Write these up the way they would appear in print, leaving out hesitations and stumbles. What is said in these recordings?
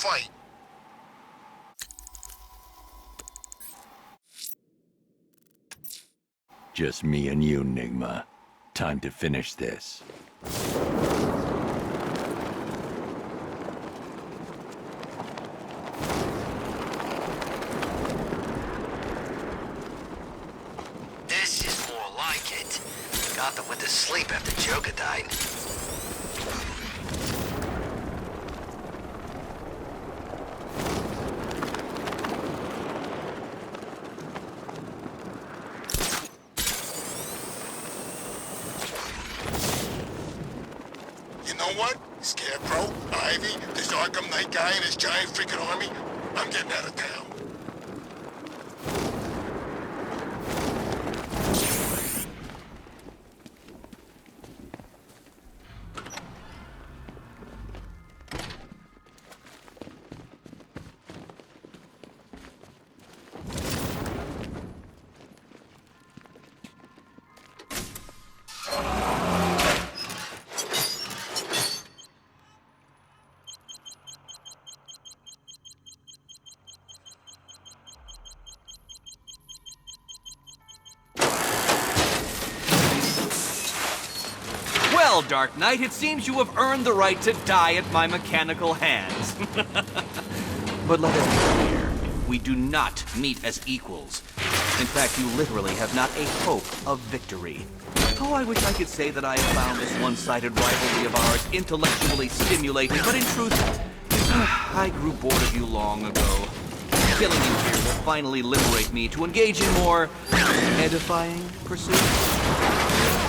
fight. Just me and you, Nigma. Time to finish this. This is more like it. Gotham went to sleep after Joker died. You know what? Scarecrow, Ivy, this Arkham Knight guy and his giant freaking army, I'm getting out of town. Well, Dark Knight, it seems you have earned the right to die at my mechanical hands. But let us be clear, we do not meet as equals. In fact, you literally have not a hope of victory. Oh, I wish I could say that I have found this one-sided rivalry of ours intellectually stimulating, but in truth, I grew bored of you long ago. Killing you here will finally liberate me to engage in more edifying pursuits.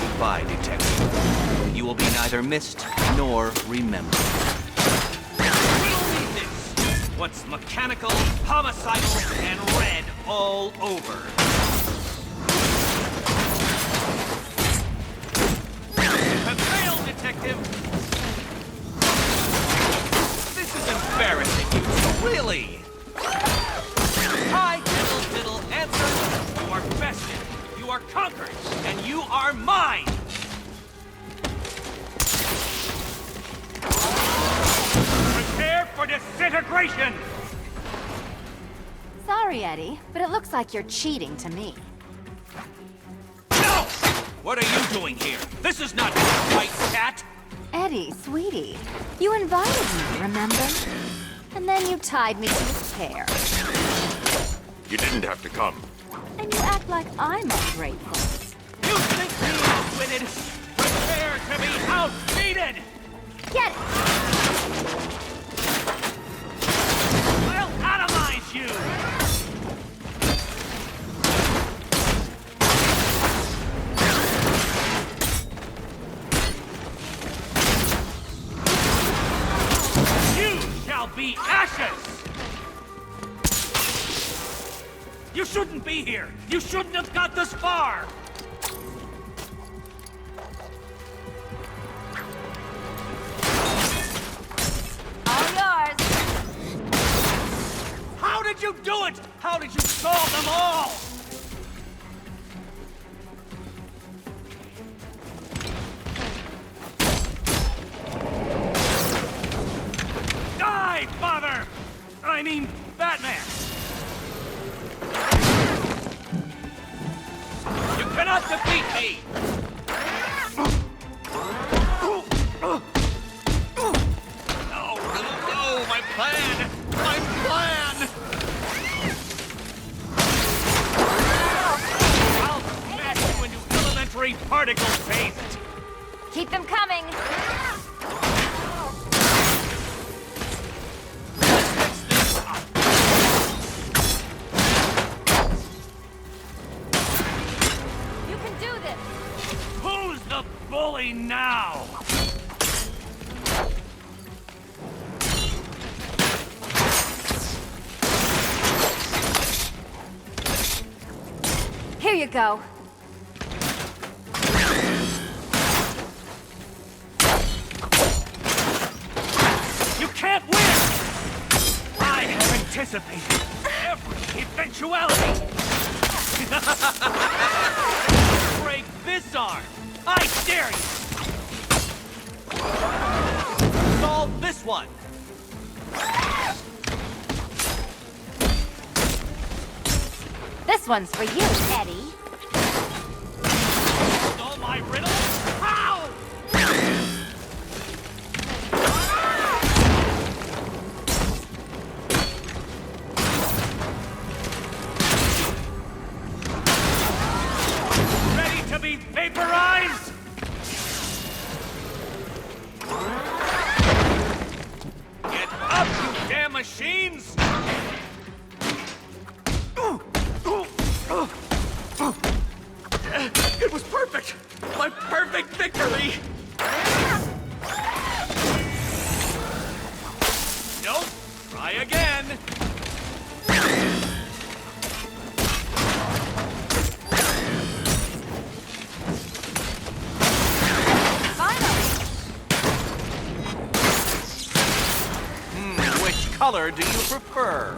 Goodbye, detective. You will be neither missed nor remembered. Riddle me this. What's mechanical, homicidal, and red all over? You have failed, detective. This is embarrassing you, really. Hi, diddle, answer. You are bested. You are conquered, and you are mine! Prepare for disintegration! Sorry, Eddie, but it looks like you're cheating to me. No! What are you doing here? This is not White Cat! Eddie, sweetie, you invited me, remember? And then you tied me to a chair. You didn't have to come. And you act like I'm ungrateful. You think me outwitted? Prepare to be outseated! Get it! I'll atomize you! You shall be ashes! You shouldn't be here! You shouldn't have got this far! All yours! How did you do it? How did you solve them all? Die, father! I mean, Batman! You cannot defeat me! No, my plan! My plan! I'll smash you into elementary particle paste! Keep them coming! Let's fix this up! You can do this! Who's the bully now? Here you go. You can't win! I have anticipated every eventuality! Break this arm! I dare you! Solve this one! This one's for you, Eddie. Stole my riddle? How? Ready to be vaporized? Get up, you damn machines! It was perfect! My perfect victory! Nope. Try again. Finally. Which color do you prefer?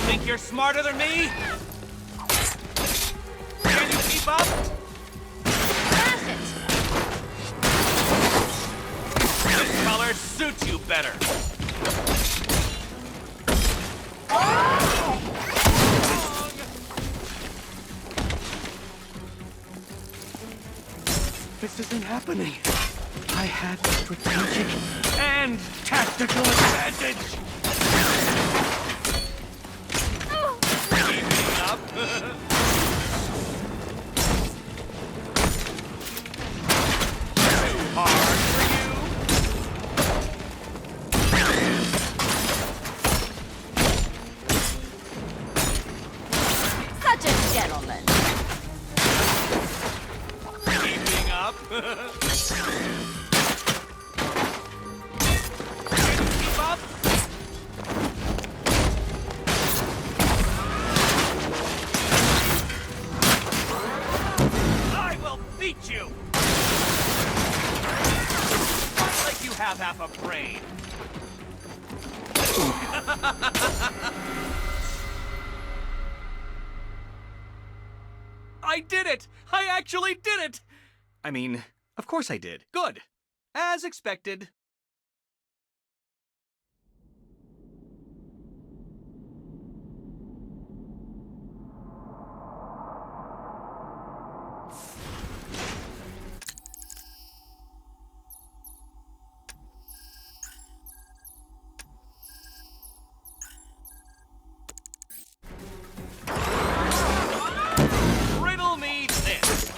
Think you're smarter than me? Can you keep up? Smash it. This color suits you better. This isn't happening. I had strategic and tactical advantage. Keeping up. Too hard for you. Such a gentleman. Keeping up. Keep up. I will beat you. Not like you have half a brain. I did it! I actually did it! I mean, of course I did. Good. As expected. Riddle me this.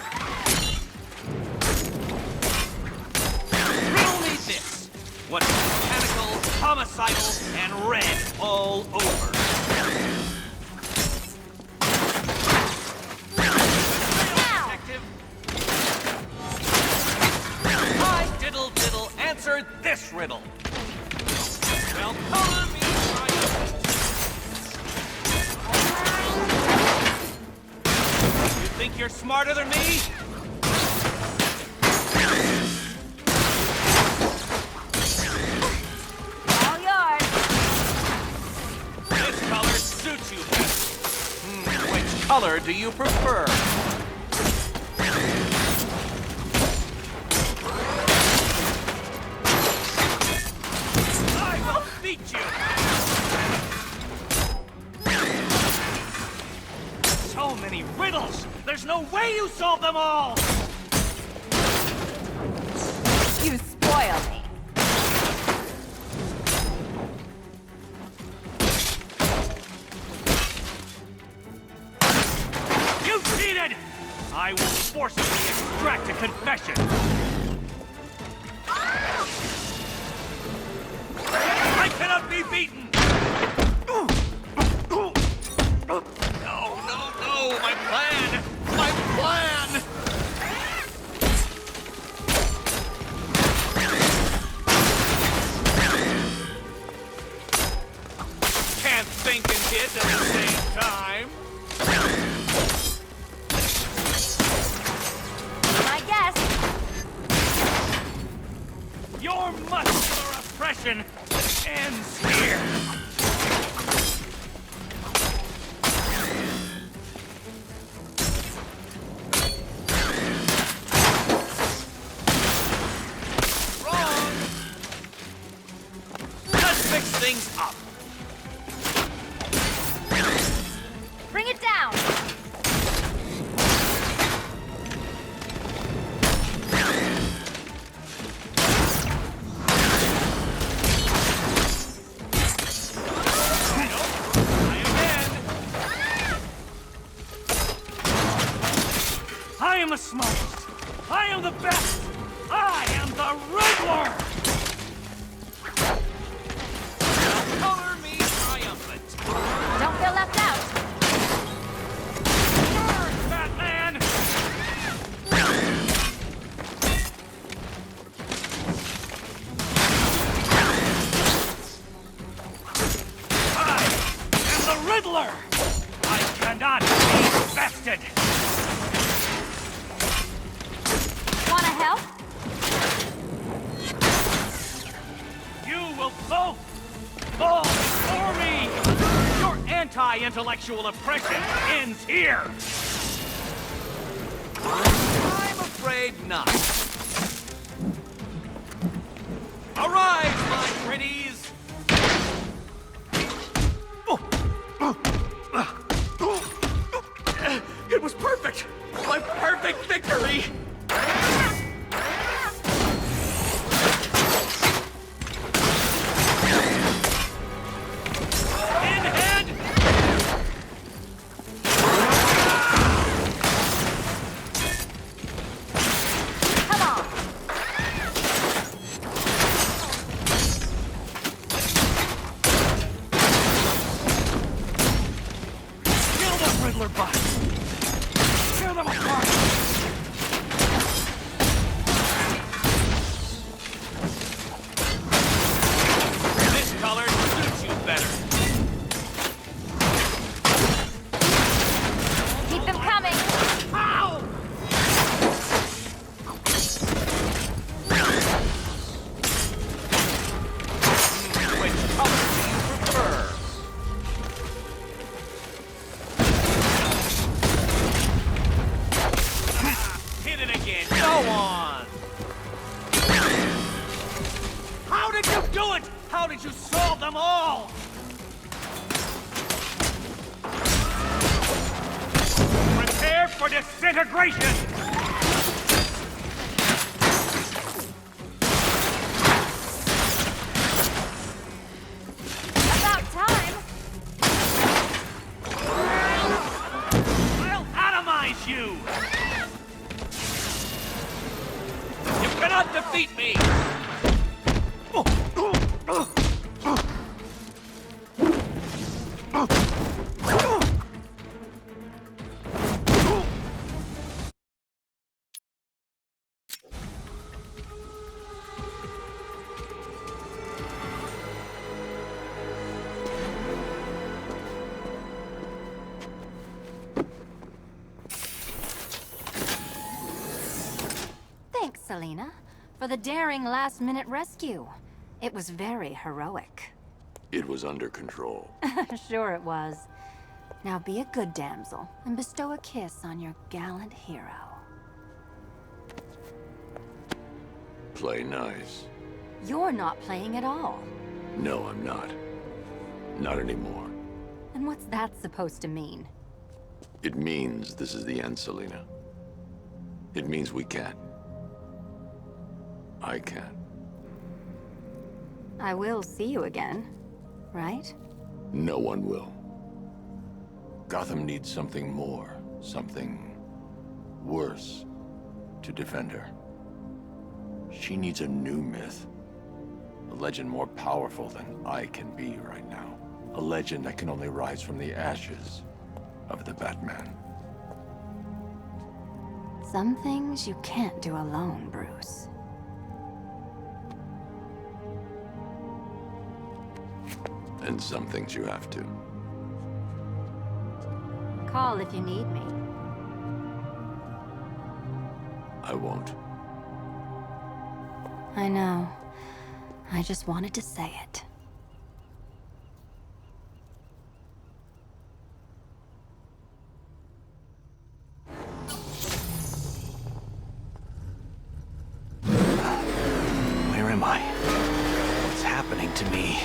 Riddle me this. What's mechanical, homicidal, and red all over? Detective. I diddle diddle answered this riddle. Well, color me triumphant. You think you're smarter than me? All yours. This color suits you best. Which color do you prefer? I will beat you! So many riddles! There's no way you solve them all! You spoil me. You cheated! I will forcibly extract a confession. I cannot be beaten! No, my plan! My plan! Can't think and hit at the same time. I guess. Your muscular oppression ends here. Wrong. Let's fix things up. the smartest. I am the best. I am the riddler. Color me triumphant. Don't feel left out. Burn, Batman. I am the riddler. I cannot be bested. Wanna help? You will both fall before me! Your anti-intellectual oppression ends here! I'm afraid not. Arise, my pretties! It was perfect! My perfect victory! Come on. Kill the Riddler bots! Tear them apart! This color suits you better. Keep them coming. Ow! Which color do you prefer? Hit it again. Go on. How did you do it? How did you solve them all? Prepare for disintegration! About time. I'll atomize you! You cannot defeat me. Thanks, Selina, for the daring last-minute rescue. It was very heroic. It was under control. Sure it was. Now be a good damsel and bestow a kiss on your gallant hero. Play nice. You're not playing at all. No, I'm not. Not anymore. And what's that supposed to mean? It means this is the end, Selina. It means we can't. I can't. I will see you again, right? No one will. Gotham needs something more, something worse to defend her. She needs a new myth. A legend more powerful than I can be right now. A legend that can only rise from the ashes of the Batman. Some things you can't do alone, Bruce. And some things you have to. Call if you need me. I won't. I know. I just wanted to say it. Where am I? What's happening to me?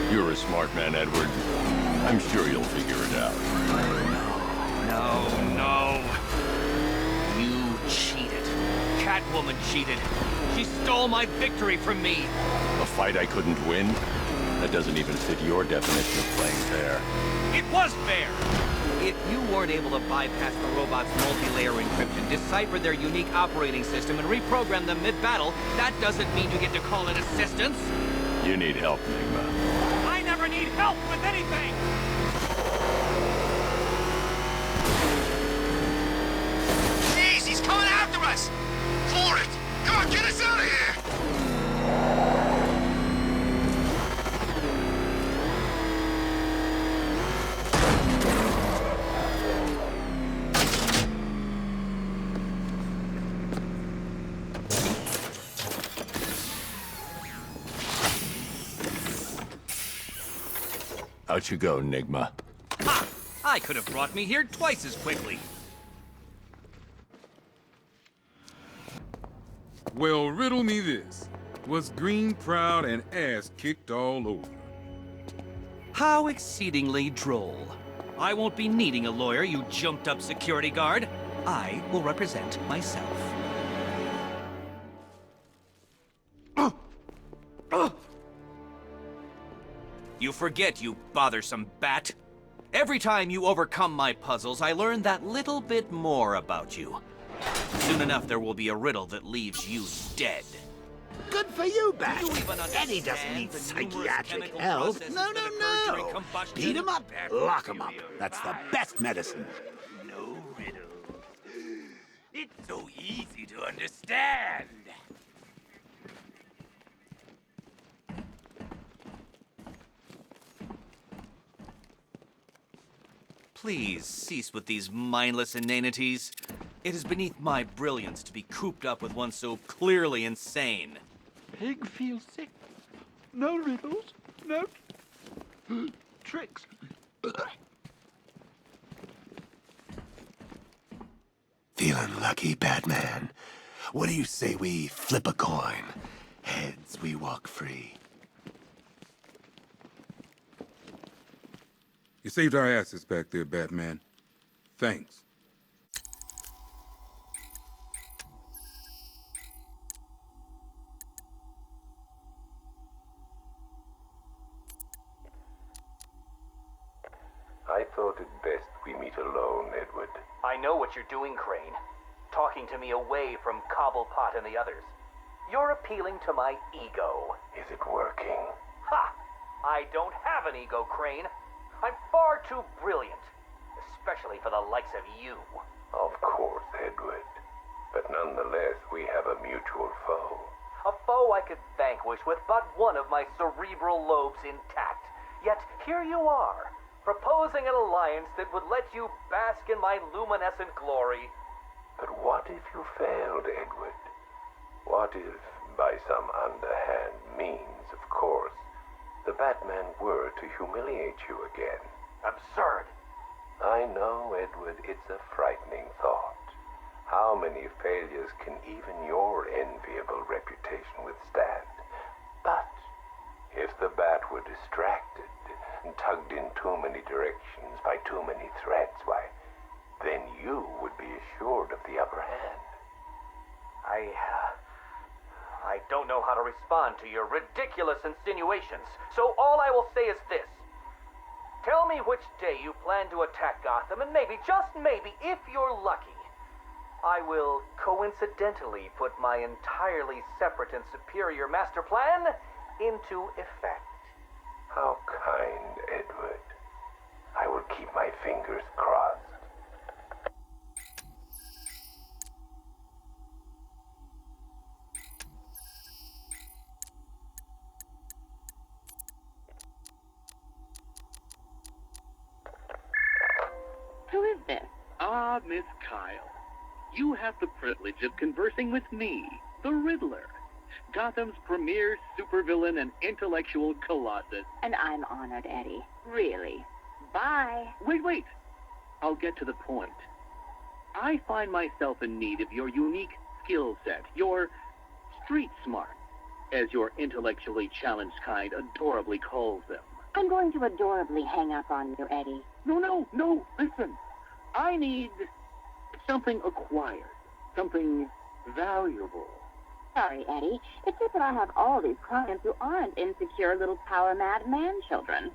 You're a smart man, Edward. I'm sure you'll figure it out. No. You cheated. Catwoman cheated. She stole my victory from me. A fight I couldn't win? That doesn't even fit your definition of playing fair. It was fair. If you weren't able to bypass the robot's multi-layer encryption, decipher their unique operating system, and reprogram them mid-battle, that doesn't mean you get to call in assistance. You need help, Nigma. I never need help with anything! Jeez, he's coming after us! For it! Come on, get us out of here! Out you go, Nigma. Ha! I could have brought me here twice as quickly. Well, riddle me this. Was Green proud and ass kicked all over? How exceedingly droll. I won't be needing a lawyer, you jumped-up security guard. I will represent myself. You forget, you bothersome bat. Every time you overcome my puzzles, I learn that little bit more about you. Soon enough, there will be a riddle that leaves you dead. Good for you, Bat. Do you even Eddie doesn't understand need the psychiatric numerous chemical help. processes No, that occur during no. combustion? Beat him up, lock him up. That's the best medicine. No riddle. It's so easy to understand. Please cease with these mindless inanities. It is beneath my brilliance to be cooped up with one so clearly insane. Pig feels sick. No riddles, no tricks. Feeling lucky, Batman? What do you say we flip a coin? Heads, we walk free. You saved our asses back there, Batman. Thanks. I thought it best we meet alone, Edward. I know what you're doing, Crane. Talking to me away from Cobblepot and the others. You're appealing to my ego. Is it working? Ha! I don't have an ego, Crane. I'm far too brilliant. Especially for the likes of you. Of course, Edward. But nonetheless, we have a mutual foe. A foe I could vanquish with but one of my cerebral lobes intact. Yet here you are, proposing an alliance that would let you bask in my luminescent glory. But what if you failed, Edward? What if, by some underhand means, of course, the Batman were to humiliate you again? Absurd. I know, Edward, it's a frightening thought. How many failures can even your enviable reputation withstand? But if the Bat were distracted and tugged in too many directions by too many threats, why, then you would be assured of the upper hand. I don't know how to respond to your ridiculous insinuations, so all I will say is this. Tell me which day you plan to attack Gotham, and maybe, just maybe, if you're lucky, I will coincidentally put my entirely separate and superior master plan into effect. How kind, Edward. I will keep my fingers crossed. Who is this? Ah, Miss Kyle. You have the privilege of conversing with me, the Riddler, Gotham's premier supervillain and intellectual colossus. And I'm honored, Eddie. Really. Bye. Wait. I'll get to the point. I find myself in need of your unique skill set, your street smart, as your intellectually challenged kind adorably calls them. I'm going to adorably hang up on you, Eddie. No, listen. I need something acquired, something valuable. Sorry, Eddie. It's just that I have all these clients who aren't insecure little power-mad man-children.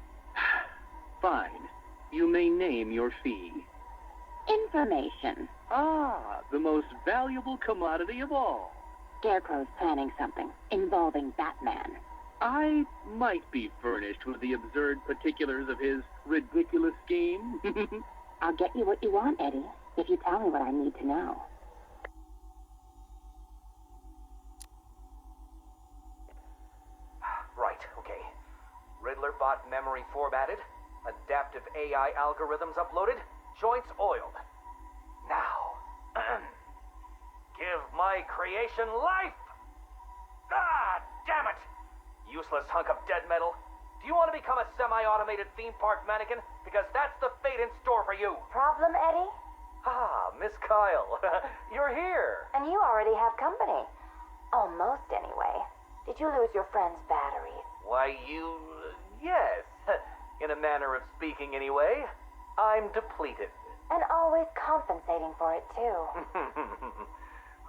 Fine. You may name your fee. Information. Ah, the most valuable commodity of all. Scarecrow's planning something involving Batman. I might be furnished with the absurd particulars of his ridiculous scheme. I'll get you what you want, Eddie, if you tell me what I need to know. Right, okay. Riddler bot memory formatted, adaptive AI algorithms uploaded, joints oiled. Now, give my creation life! Ah, damn it! Useless hunk of dead metal. Do you want to become a semi-automated theme park mannequin? Because that's the fate in store for you. Problem, Eddie? Ah, Miss Kyle, you're here. And you already have company. Almost, anyway. Did you lose your friend's batteries? Why, yes. In a manner of speaking, anyway. I'm depleted. And always compensating for it, too.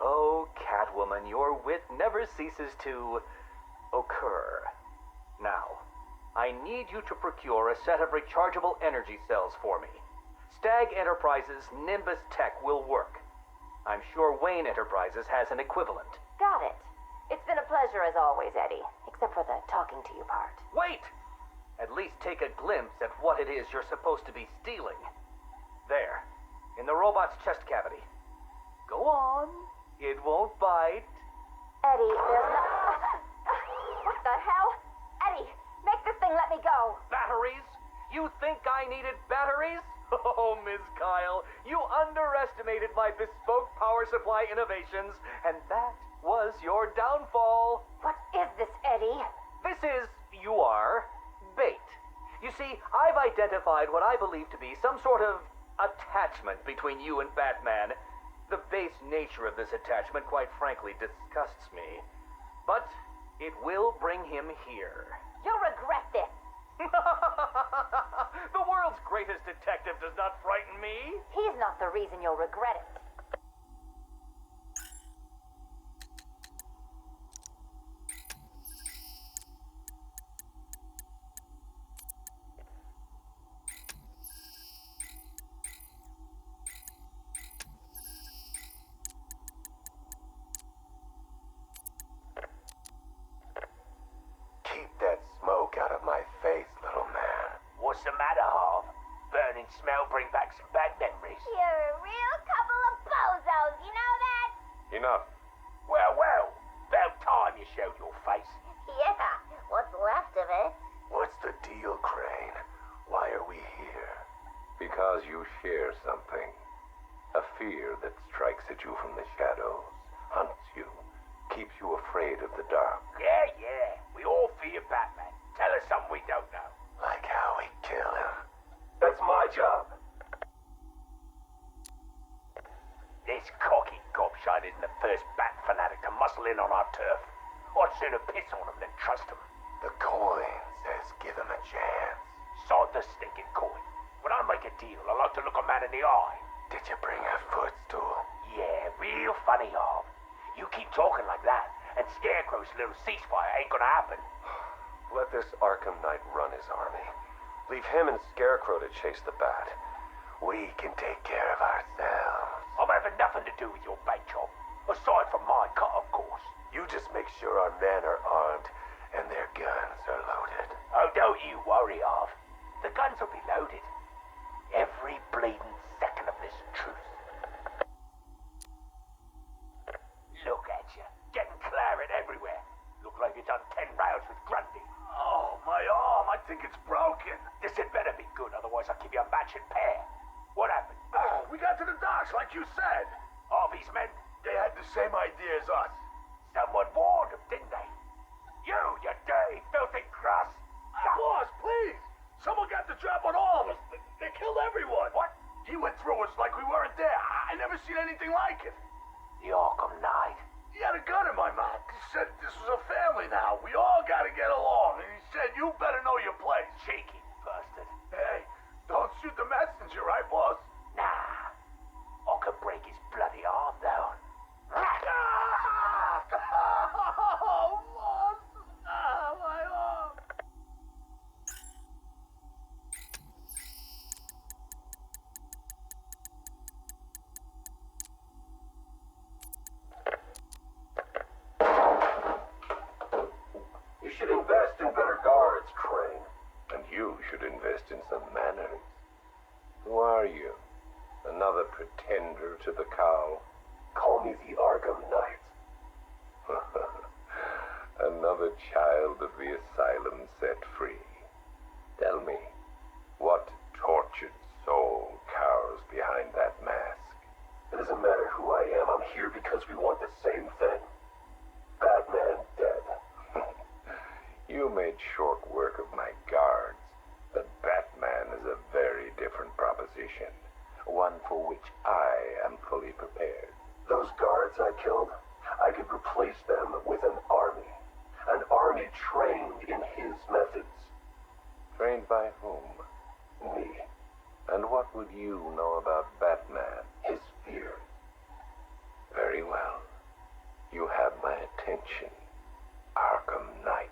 Oh, Catwoman, your wit never ceases to occur. Now, I need you to procure a set of rechargeable energy cells for me. Stag Enterprises' Nimbus Tech will work. I'm sure Wayne Enterprises has an equivalent. Got it. It's been a pleasure as always, Eddie. Except for the talking to you part. Wait! At least take a glimpse at what it is you're supposed to be stealing. There, in the robot's chest cavity. Go on. It won't bite. Eddie, there's no... What the hell? Eddie, make this thing let me go. Batteries? You think I needed batteries? Oh, Miss Kyle, you underestimated my bespoke power supply innovations, and that was your downfall. What is this, Eddie? This is, you are, bait. You see, I've identified what I believe to be some sort of attachment between you and Batman. The base nature of this attachment, quite frankly, disgusts me. But it will bring him here. You'll regret this. The world's greatest detective does not frighten me. He's not the reason you'll regret it. Keep that smoke out of my face, little man. What's the matter, Harv? Burning smell bring back some bad memories. You're a real couple of bozos, you know that? Enough. Well, about time you showed your face. Yeah, what's left of it? What's the deal, Crane? Why are we here? Because you share something. A fear that strikes at you from the shadows, hunts you, keeps you afraid of the dark. Yeah, we all fear Batman. Tell us something we don't know. Like how we kill him. That's my job. This cocky gobshite isn't the first bat fanatic to muscle in on our turf. I'd sooner piss on him than trust him. The coin says give him a chance. Sod the stinking coin. When I make a deal, I like to look a man in the eye. Did you bring a footstool? Yeah, real funny, Harv. You keep talking like that, and Scarecrow's little ceasefire ain't gonna happen. Let this Arkham Knight run his army. Leave him and Scarecrow to chase the bat. We can take care of ourselves. I'm having nothing to do with your bait job. Aside from my cut, of course. You just make sure our men are armed and their guns are loaded. Oh, don't you worry, Harv. The guns will be loaded. Every bleeding second of this truce. Look at you, getting claret everywhere. Look like you done 10 rounds with Grundy. Oh, my arm. I think it's broken. This had better be good, otherwise I'll give you a matching pair. What happened? Oh, we got to the docks like you said. Harvey's men? They had the same idea as us. Someone warned them, didn't they? You dirty, filthy cross. Boss, please. Someone got the drop on all of us. They killed everyone. What? He went through us like we weren't there. I never seen anything like it. The Arkham Knight. He had a gun in my mouth. He said this was a family now. We all gotta get along. And he said, you better know your place. Cheeky bastard. Hey, don't shoot the messenger, right, boss? Nah. I could break his bloody arm, though. Oh, boss. Ah, my arm. some manners. Who are you? Another pretender to the cow? Call me the Arkham Knight. Another child of the asylum set free. Tell me, what tortured soul cowers behind that mask? It doesn't matter who I am. I'm here because we want the same thing. Batman dead. You made short work of my guards, but Batman is a very different proposition. One for which I am fully prepared. Those guards I killed, I could replace them with an army. An army trained in his methods. Trained by whom? Me. And what would you know about Batman? His fear. Very well. You have my attention, Arkham Knight.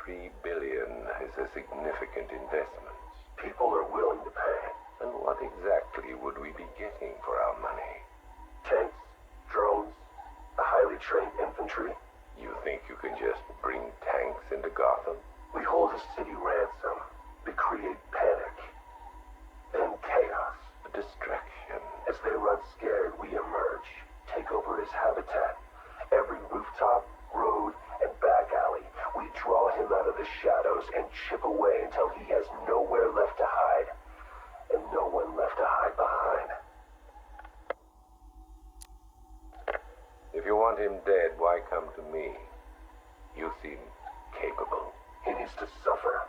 $3 billion is a significant investment. People are willing to pay. And what exactly would we be getting for our money? Tanks, drones, a highly trained infantry. You think you can just bring tanks into Gotham? We hold a city ransom. We create panic. Then chaos. A distraction. As they run scared, we emerge. Take over his habitat. Every rooftop, road, and back alley. We draw him out of the shadows and chip away until he has nowhere left to hide. And no one left to hide behind. If you want him dead, why come to me? You seem capable. He needs to suffer.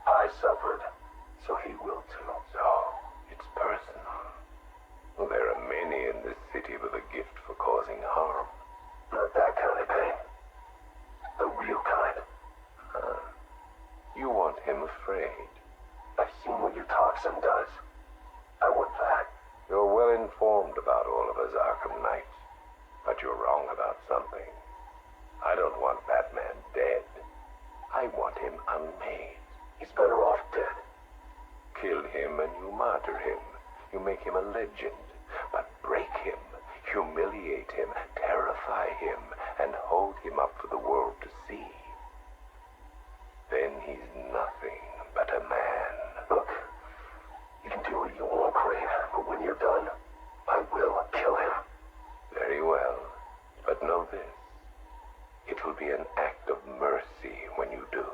I suffered, so he will too. So, it's personal. Well, there are many in this city with a gift for causing harm. Not that kind of pain. The real kind. You want him afraid. I've seen what your toxin does. I want that. You're well informed about all of us, Arkham Knight. But you're wrong about something. I don't want Batman dead. I want him unmade. He's better off dead. Kill him and you martyr him. You make him a legend. But break him, humiliate him, terrify him, and hold him up for the world to see. Then he's nothing but a man. Look, you can do what you want, Crane, but when you're done, I will kill him. Very well, but know this. It will be an act of mercy when you do.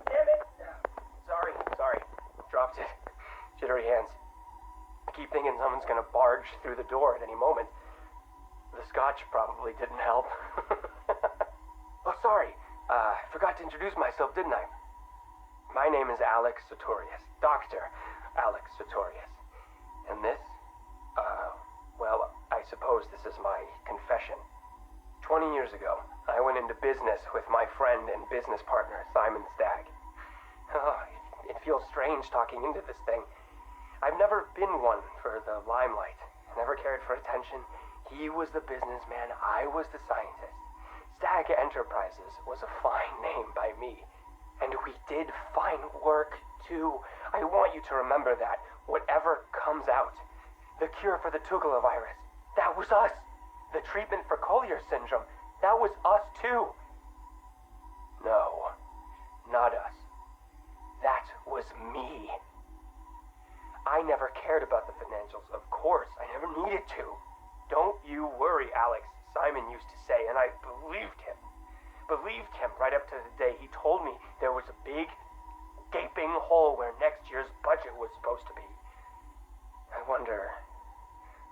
Damn it! Sorry. Dropped it. Jittery hands. I keep thinking someone's gonna barge through the door at any moment. The scotch probably didn't help. Oh, sorry. Forgot to introduce myself, didn't I? My name is Alex Sartorius. Dr. Alex Sartorius. And this? Well, I suppose this is my confession. 20 years ago, I went into business with my friend and business partner, Simon Stagg. Oh, it feels strange talking into this thing. I've never been one for the limelight. Never cared for attention. He was the businessman, I was the scientist. Stagg Enterprises was a fine name by me. And we did fine work, too. I want you to remember that. Whatever comes out. The cure for the Tugela virus, that was us. The treatment for Collier syndrome, that was us, too. No, not us. That was me. I never cared about the financials, of course. I never needed to. Don't you worry, Alex, Simon used to say, and I believed him. Believed him right up to the day he told me there was a big, gaping hole where next year's budget was supposed to be. I wonder,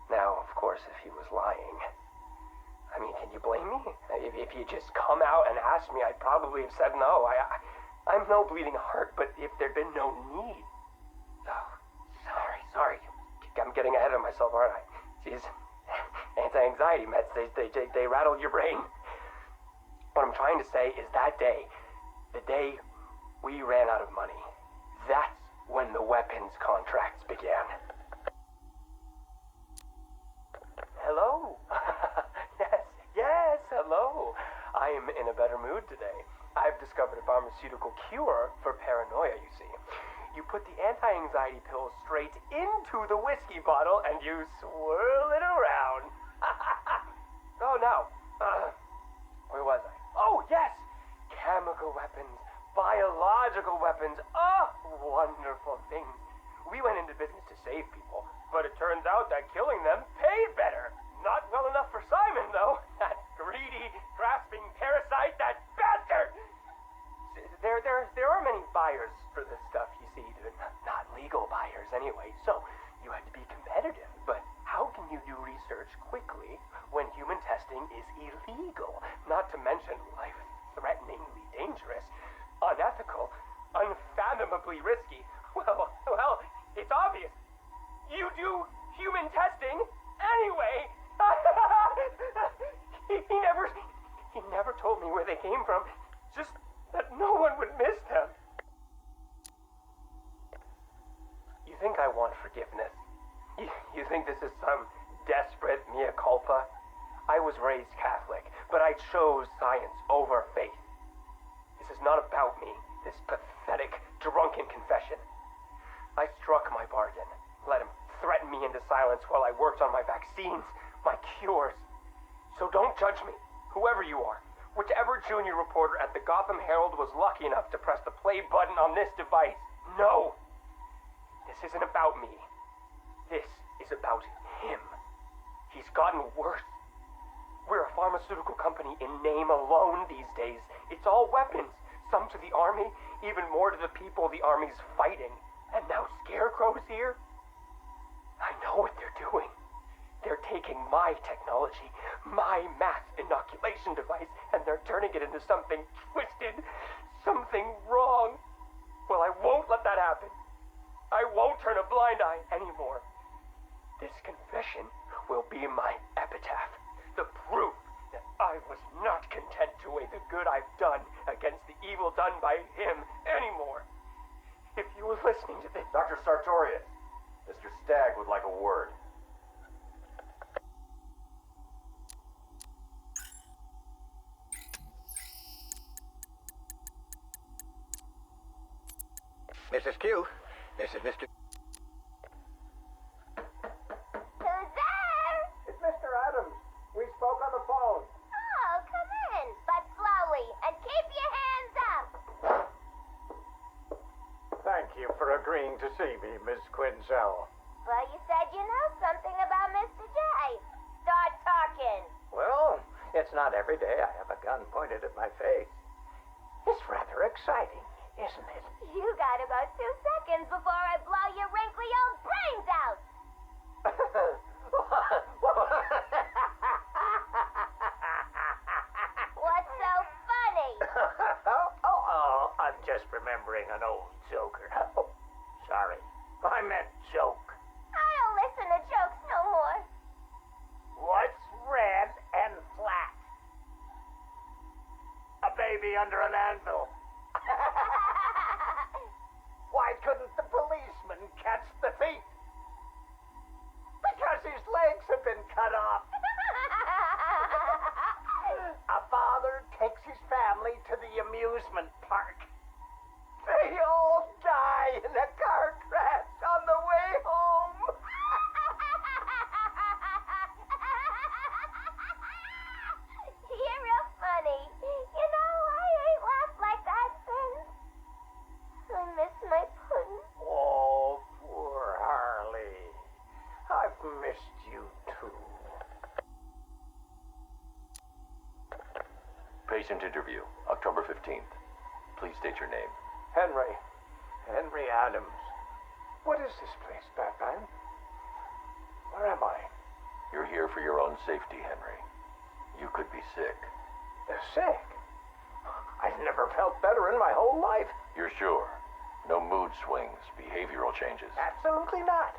now, of course, if he was lying. I mean, can you blame me? If you just come out and asked me, I'd probably have said no. I'm no bleeding heart, but if there'd been no need. Oh, sorry. I'm getting ahead of myself, aren't I? Jeez. Anti-anxiety meds, they rattle your brain. What I'm trying to say is that day, the day we ran out of money, that's when the weapons contracts began. Hello? Yes, hello. I am in a better mood today. pharmaceutical cure for paranoia, you see. You put the anti-anxiety pills straight into the whiskey bottle and you swirl it around. Oh, no. Where was I? Oh, yes! Chemical weapons, biological weapons. Oh, wonderful things. We went into business to save people, but it turns out that killing them paid better. Not well enough for Simon, though. That greedy, grasping parasite, that bastard! There are many buyers for this stuff, you see. Not legal buyers, anyway, so you had to be competitive. But how can you do research quickly when human testing is illegal? Not to mention life-threateningly dangerous, unethical, unfathomably risky. Well, it's obvious. You do human testing anyway. He never told me where they came from. Just that no one would miss them. You think I want forgiveness? You think this is some desperate mea culpa? I was raised Catholic, but I chose science over faith. This is not about me, this pathetic, drunken confession. I struck my bargain, let him threaten me into silence while I worked on my vaccines, my cures. So don't judge me, whoever you are. Whichever junior reporter at the Gotham Herald was lucky enough to press the play button on this device. No! This isn't about me. This is about him. He's gotten worse. We're a pharmaceutical company in name alone these days. It's all weapons. Some to the army, even more to the people the army's fighting. And now Scarecrow's here? I know what they're doing. They're taking my technology, my mass inoculation device, and they're turning it into something twisted, something wrong. Well, I won't let that happen. I won't turn a blind eye anymore. This confession will be my epitaph, the proof that I was not content to weigh the good I've done against the evil done by him anymore. If you were listening to this... Dr. Sartorius, Mr. Stagg would like a word. Mrs. Q, this is Mr. Who's there? It's Mr. Adams. We spoke on the phone. Oh, come in, but slowly, and keep your hands up. Thank you for agreeing to see me, Miss Quinzel. Well, you said you know something about Mr. J. Start talking. Well, it's not every day I have a gun pointed at my face. It's rather exciting, isn't it? You got about 2 seconds before I blow your wrinkly old brains out. What's so funny? I'm just remembering an old joker. Oh, sorry. I meant joke. I don't listen to jokes no more. What's red and flat? A baby under an anvil. Why couldn't the policeman catch the thief? Because his legs have been cut off. A father takes his family to the amusement park. They all die in a car crash on the way home. You're real funny. You know, I ain't laughed like that since. I miss my pudding. Oh, poor Harley. I've missed you too. Patient interview, October 15th. Please state your name. Henry Adams. What is this place, Batman? Where am I? You're here for your own safety, Henry. You could be sick. Sick? I've never felt better in my whole life. You're sure? No mood swings, behavioral changes? Absolutely not.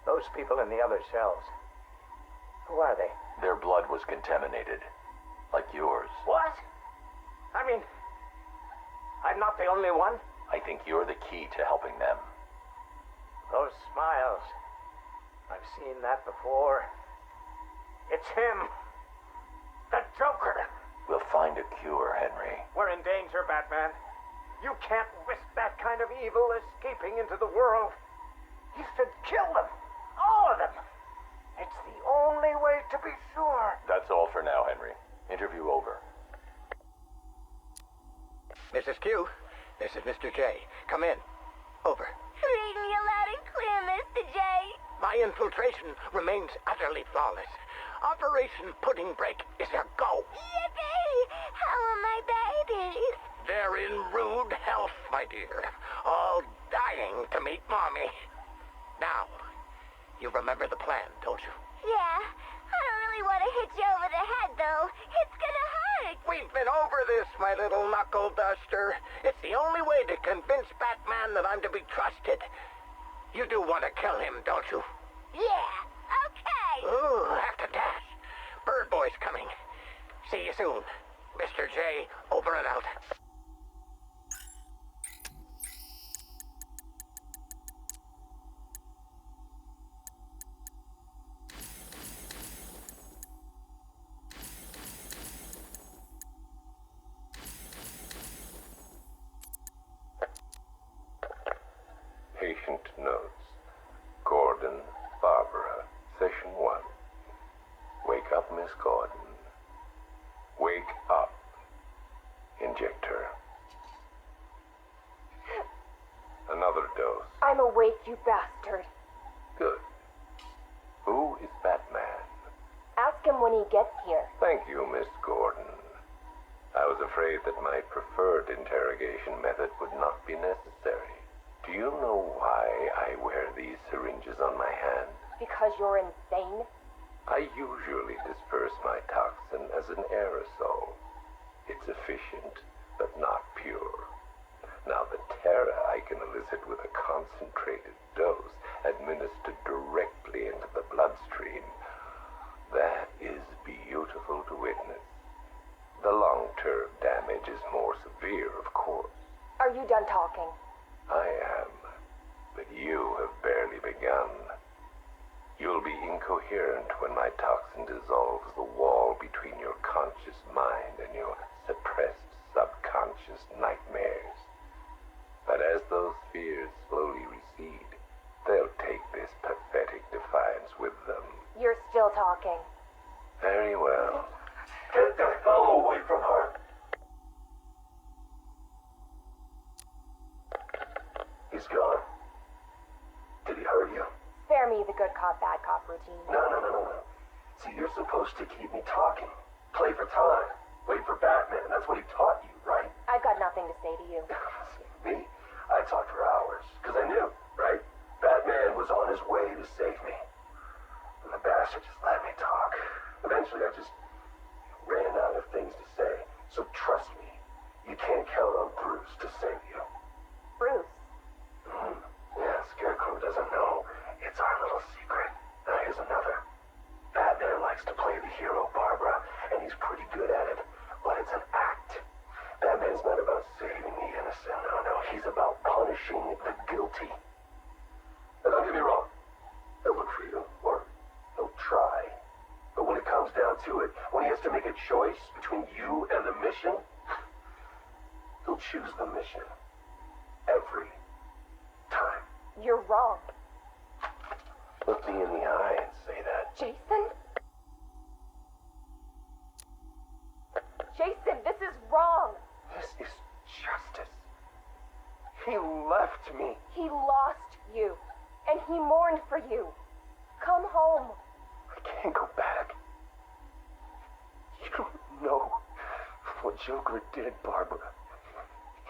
Those people in the other cells, who are they? Their blood was contaminated, like yours. What? I mean, I'm not the only one? I think you're the key to helping them. Those smiles. I've seen that before. It's him. The Joker. We'll find a cure, Henry. We're in danger, Batman. You can't risk that kind of evil escaping into the world. You should kill them. All of them. It's the only way to be sure. That's all for now, Henry. Interview over. Mrs. Q, this is Mr. J. Come in. Over. Read me loud and clear, Mr. J. My infiltration remains utterly flawless. Operation Pudding Break is a go. Yippee! How are my babies? They're in rude health, my dear. All dying to meet Mommy. Now, you remember the plan, don't you? Yeah. I don't really want to hit you over the head, though. It's gonna hurt. We've been over this, my little knuckle duster. It's the only way to convince Batman that I'm to be trusted. You do want to kill him, don't you? Yeah. Okay. Ooh, have to dash. Bird Boy's coming. See you soon. Mr. J, over and out. Patient notes. Gordon, Barbara, session 1. Wake up, Miss Gordon. Wake up. Inject her. Another dose. I'm awake, you bastard. Good. Who is Batman? Ask him when he gets here. Thank you, Miss Gordon. I was afraid that my preferred interrogation method would not be necessary. Do you know why I wear these syringes on my hand? Because you're insane? I usually disperse my toxin as an aerosol. It's efficient, but not pure. Now, the terror I can elicit with a concentrated dose administered directly into the bloodstream, that is beautiful to witness. The long-term damage is more severe, of course. Are you done talking? I am, but you have barely begun. You'll be incoherent when my toxin dissolves the wall between your conscious mind and your suppressed subconscious nightmares. But as those fears slowly recede, they'll take this pathetic defiance with them. You're still talking. Very well. Get the hell away from her! He's gone. Did he hurt you? Spare me the good cop, bad cop routine. No. See, you're supposed to keep me talking. Play for time. Wait for Batman. That's what he taught you, right? I've got nothing to say to you. Me? I talked for hours. Because I knew, right? Batman was on his way to save me. And the bastard just let me talk. Eventually, I just ran out of things to say. So trust me, you can't count on Bruce to save you. Bruce? Yeah, Scarecrow doesn't know. It's our little secret. Now here's another. Batman likes to play the hero, Barbara, and he's pretty good at it. But it's an act. Batman's not about saving the innocent. No. He's about punishing the guilty. And don't get me wrong. He'll look for you, or he'll try. But when it comes down to it, when he has to make a choice between you and the mission, he'll choose the mission. Every time. You're wrong. Look me in the eye and say that. Jason? Jason, this is wrong. This is justice. He left me. He lost you, and he mourned for you. Come home. I can't go back. You don't know what Joker did, Barbara.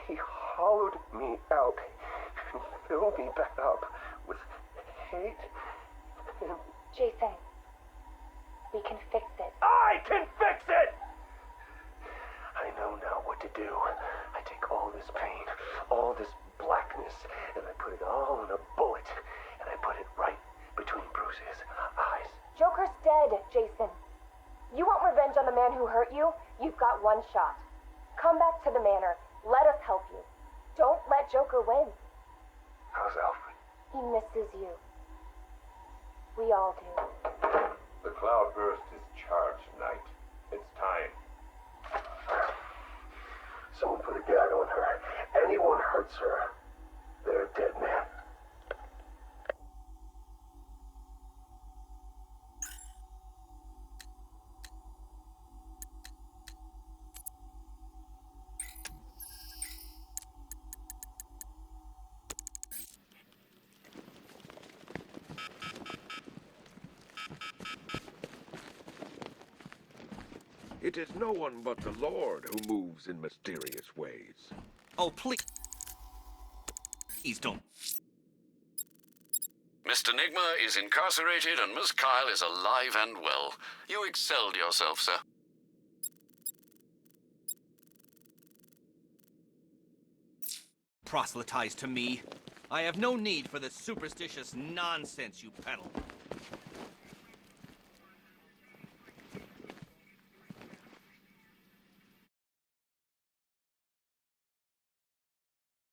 He hollowed me out and filled me back up with hate and... Jason, we can fix it. I can fix it! I know now what to do. I take all this pain, all this blackness, and I put it all in a bullet, and I put it right between Bruce's eyes. Joker's dead, Jason. You want revenge on the man who hurt you? You've got one shot. Come back to the manor. Let us help you. Don't let Joker win. How's Alfred? He misses you. We all do. The cloudburst is charged, Knight. It's time. hurts her. They're dead men. It is no one but the Lord who moves in mysterious ways. Oh, please. Please don't. Mr. Nigma is incarcerated and Miss Kyle is alive and well. You excelled yourself, sir. Proselytize to me. I have no need for the superstitious nonsense you peddle.